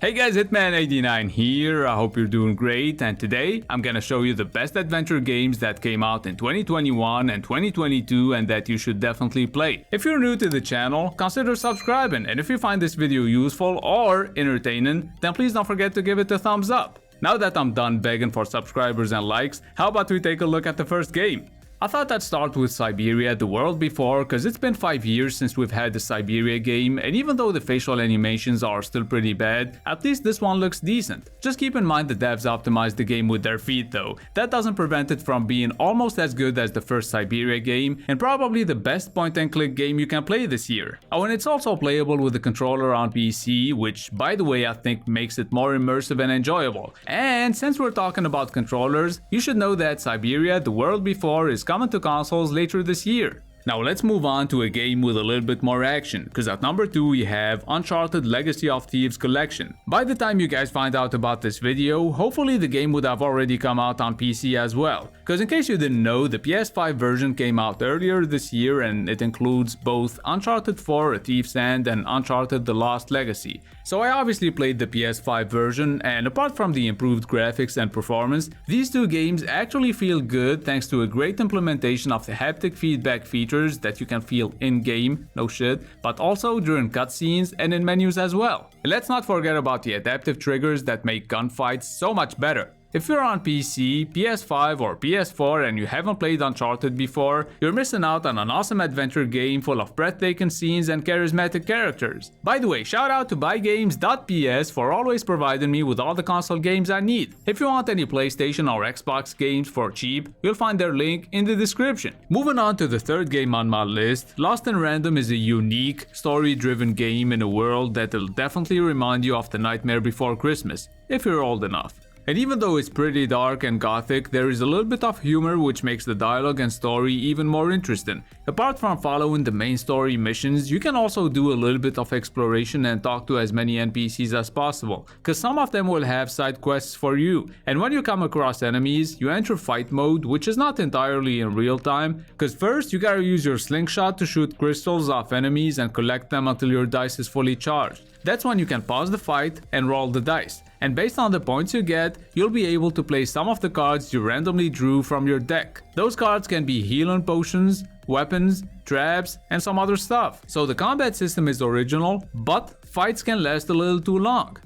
Hey guys, Hitman89 here, I hope you're doing great, and today I'm gonna show you the best adventure games that came out in 2021 and 2022 and that you should definitely play. If you're new to the channel, consider subscribing, and if you find this video useful or entertaining, then please don't forget to give it a thumbs up. Now that I'm done begging for subscribers and likes, how about we take a look at the first game? I thought I'd start with Syberia the World Before, cause it's been 5 years since we've had the Syberia game, and even though the facial animations are still pretty bad, at least this one looks decent. Just keep in mind the devs optimized the game with their feet though. That doesn't prevent it from being almost as good as the first Syberia game, and probably the best point and click game you can play this year. Oh, and it's also playable with the controller on PC, which by the way I think makes it more immersive and enjoyable. And since we're talking about controllers, you should know that Syberia the World Before is coming to consoles later this year. Now let's move on to a game with a little bit more action, cause at number 2 we have Uncharted Legacy of Thieves Collection. By the time you guys find out about this video, hopefully the game would have already come out on PC as well. Cause in case you didn't know, the PS5 version came out earlier this year and it includes both Uncharted 4 A Thief's End and Uncharted The Lost Legacy. So I obviously played the PS5 version, and apart from the improved graphics and performance, these two games actually feel good thanks to a great implementation of the haptic feedback feature that you can feel in-game, no shit, but also during cutscenes and in menus as well. And let's not forget about the adaptive triggers that make gunfights so much better. If you're on PC, PS5 or PS4 and you haven't played Uncharted before, you're missing out on an awesome adventure game full of breathtaking scenes and charismatic characters. By the way, shout out to buygames.ps for always providing me with all the console games I need. If you want any PlayStation or Xbox games for cheap, you'll find their link in the description. Moving on to the third game on my list, Lost in Random is a unique, story-driven game in a world that'll definitely remind you of The Nightmare Before Christmas, if you're old enough. And even though it's pretty dark and gothic, there is a little bit of humor which makes the dialogue and story even more interesting. Apart from following the main story missions, you can also do a little bit of exploration and talk to as many NPCs as possible, cause some of them will have side quests for you. And when you come across enemies, you enter fight mode, which is not entirely in real time, cause first you gotta use your slingshot to shoot crystals off enemies and collect them until your dice is fully charged. That's when you can pause the fight and roll the dice. And based on the points you get, you'll be able to play some of the cards you randomly drew from your deck. Those cards can be healing potions, weapons, traps, and some other stuff. So the combat system is original, but fights can last a little too long.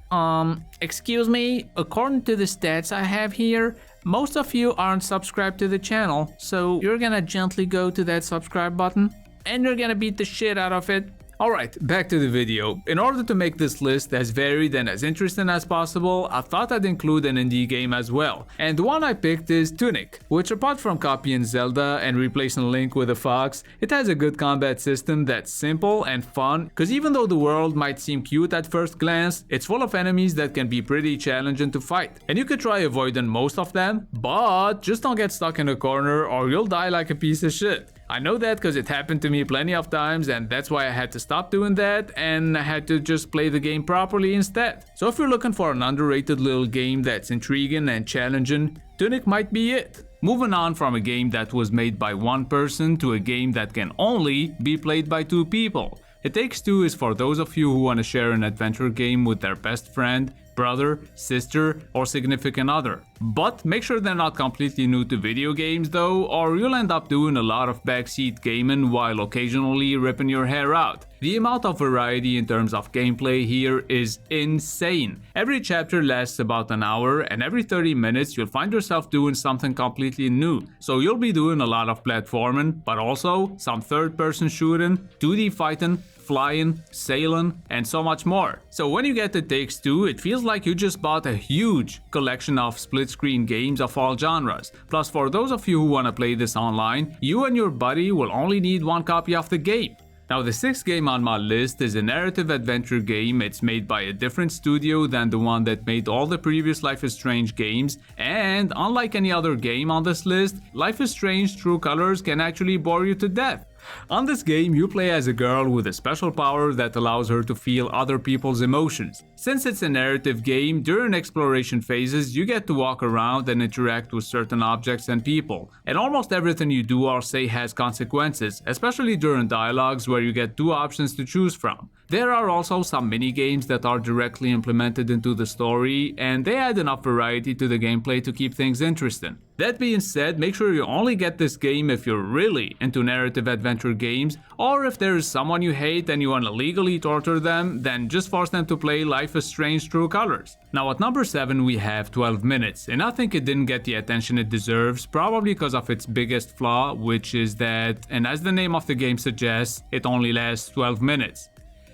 Excuse me, according to the stats I have here, most of you aren't subscribed to the channel, so you're gonna gently go to that subscribe button, and you're gonna beat the shit out of it. Alright, back to the video. In order to make this list as varied and as interesting as possible, I thought I'd include an indie game as well. And the one I picked is Tunic, which apart from copying Zelda and replacing Link with a fox, it has a good combat system that's simple and fun, cause even though the world might seem cute at first glance, it's full of enemies that can be pretty challenging to fight. And you could try avoiding most of them, but just don't get stuck in a corner or you'll die like a piece of shit. I know that because it happened to me plenty of times, and that's why I had to stop doing that and I had to just play the game properly instead. So if you're looking for an underrated little game that's intriguing and challenging, Tunic might be it. Moving on from a game that was made by one person to a game that can only be played by two people. It Takes Two is for those of you who want to share an adventure game with their best friend, brother, sister, or significant other. But make sure they're not completely new to video games though, or you'll end up doing a lot of backseat gaming while occasionally ripping your hair out. The amount of variety in terms of gameplay here is insane. Every chapter lasts about an hour, and every 30 minutes you'll find yourself doing something completely new. So you'll be doing a lot of platforming, but also some third-person shooting, 2D fighting, flying, sailing, and so much more. So when you get to Takes Two, it feels like you just bought a huge collection of split-screen games of all genres. Plus, for those of you who want to play this online, you and your buddy will only need one copy of the game. Now the sixth game on my list is a narrative adventure game. It's made by a different studio than the one that made all the previous Life is Strange games, and unlike any other game on this list, Life is Strange True Colors can actually bore you to death. On this game, you play as a girl with a special power that allows her to feel other people's emotions. Since it's a narrative game, during exploration phases, you get to walk around and interact with certain objects and people. And almost everything you do or say has consequences, especially during dialogues where you get two options to choose from. There are also some mini-games that are directly implemented into the story, and they add enough variety to the gameplay to keep things interesting. That being said, make sure you only get this game if you're really into narrative adventure games, or if there is someone you hate and you want to legally torture them, then just force them to play Life is Strange True Colors. Now at number 7 we have 12 Minutes, and I think it didn't get the attention it deserves, probably because of its biggest flaw, which is that, and as the name of the game suggests, it only lasts 12 minutes.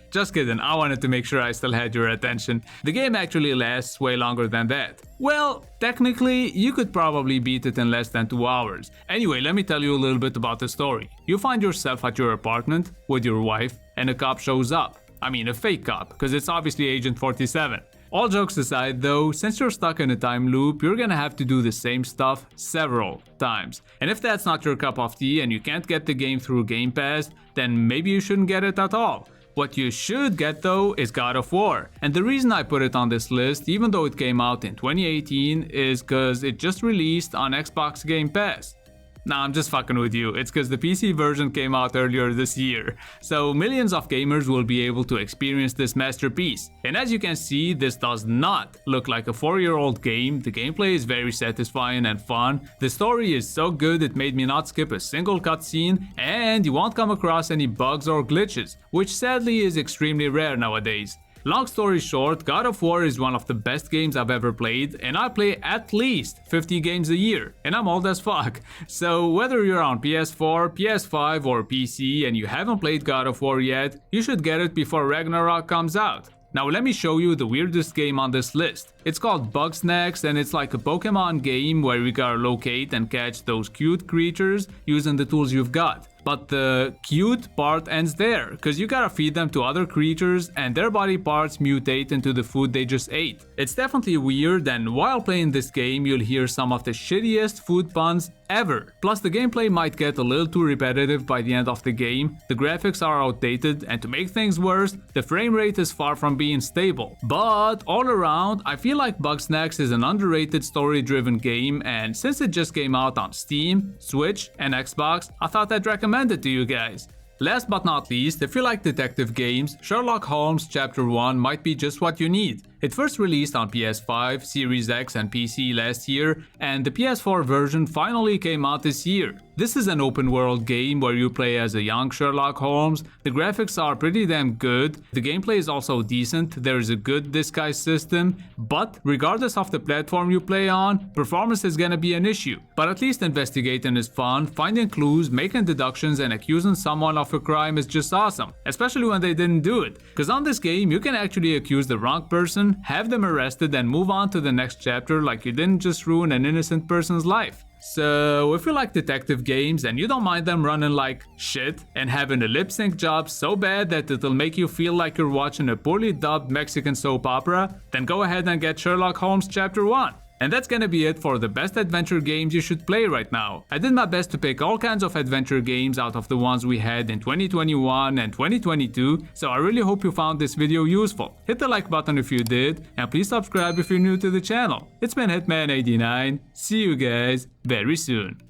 Just kidding, I wanted to make sure I still had your attention. The game actually lasts way longer than that. Well, technically, you could probably beat it in less than 2 hours. Anyway, let me tell you a little bit about the story. You find yourself at your apartment with your wife, and a cop shows up. I mean, a fake cop, because it's obviously Agent 47. All jokes aside though, since you're stuck in a time loop, you're gonna have to do the same stuff several times. And if that's not your cup of tea and you can't get the game through Game Pass, then maybe you shouldn't get it at all. What you should get though is God of War, and the reason I put it on this list, even though it came out in 2018, is cause it just released on Xbox Game Pass. Nah, I'm just fucking with you, it's cause the PC version came out earlier this year, so millions of gamers will be able to experience this masterpiece. And as you can see, this does not look like a 4-year-old game, the gameplay is very satisfying and fun, the story is so good it made me not skip a single cutscene, and you won't come across any bugs or glitches, which sadly is extremely rare nowadays. Long story short, God of War is one of the best games I've ever played, and I play at least 50 games a year, and I'm old as fuck. So whether you're on PS4, PS5 or PC and you haven't played God of War yet, you should get it before Ragnarok comes out. Now let me show you the weirdest game on this list. It's called Bugsnax, and it's like a Pokemon game where you gotta locate and catch those cute creatures using the tools you've got. But the cute part ends there, cause you gotta feed them to other creatures and their body parts mutate into the food they just ate. It's definitely weird, and while playing this game you'll hear some of the shittiest food puns ever. Plus the gameplay might get a little too repetitive by the end of the game, the graphics are outdated, and to make things worse, the frame rate is far from being stable. But all around, I feel like Bugsnax is an underrated story-driven game, and since it just came out on Steam, Switch, and Xbox, I thought I'd recommend it to you guys. Last but not least, if you like detective games, Sherlock Holmes Chapter 1 might be just what you need. It first released on PS5, Series X and PC last year, and the PS4 version finally came out this year. This is an open world game where you play as a young Sherlock Holmes. The graphics are pretty damn good, the gameplay is also decent, there is a good disguise system, but regardless of the platform you play on, performance is gonna be an issue. But at least investigating is fun, finding clues, making deductions and accusing someone of a crime is just awesome, especially when they didn't do it. Cause on this game you can actually accuse the wrong person, have them arrested and move on to the next chapter like you didn't just ruin an innocent person's life. So if you like detective games and you don't mind them running like shit and having a lip sync job so bad that it'll make you feel like you're watching a poorly dubbed Mexican soap opera, then go ahead and get Sherlock Holmes Chapter 1. And that's gonna be it for the best adventure games you should play right now. I did my best to pick all kinds of adventure games out of the ones we had in 2021 and 2022, so I really hope you found this video useful. Hit the like button if you did, and please subscribe if you're new to the channel. It's been Hitman89, see you guys very soon.